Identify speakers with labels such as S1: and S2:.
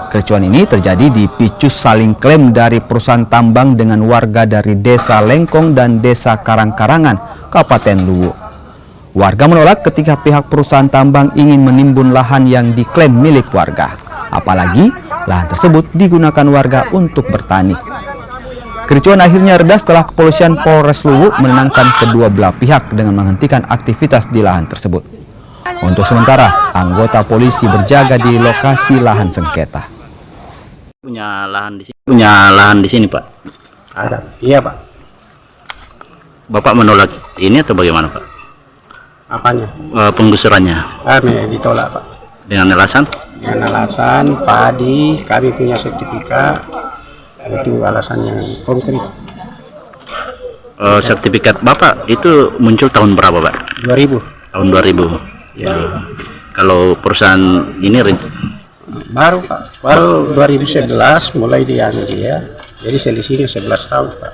S1: Kericuan ini terjadi dipicu saling klaim dari perusahaan tambang dengan warga dari Desa Lengkong dan Desa Karang-Karangan, Kabupaten Luwu. Warga menolak ketika pihak perusahaan tambang ingin menimbun lahan yang diklaim milik warga. Apalagi lahan tersebut digunakan warga untuk bertani. Kericuan akhirnya reda setelah kepolisian Polres Luwu menenangkan kedua belah pihak dengan menghentikan aktivitas di lahan tersebut. Untuk sementara, anggota polisi berjaga di lokasi lahan sengketa.
S2: Punya lahan di sini, Pak?
S3: Ada. Iya, Pak.
S2: Bapak menolak ini atau bagaimana, Pak?
S3: Apanya?
S2: Penggusurannya.
S3: Kami ditolak, Pak.
S2: Dengan alasan?
S3: Dengan alasan padi, kami punya sertifikat. Itu alasan yang konkret.
S2: Sertifikat Bapak itu muncul tahun berapa, Pak?
S3: 2000.
S2: Tahun 2000.
S3: Ya.
S2: Kalau perusahaan ini
S3: Baru, Pak. Baru 2011 mulai dia. Jadi selisihnya 11 tahun, Pak.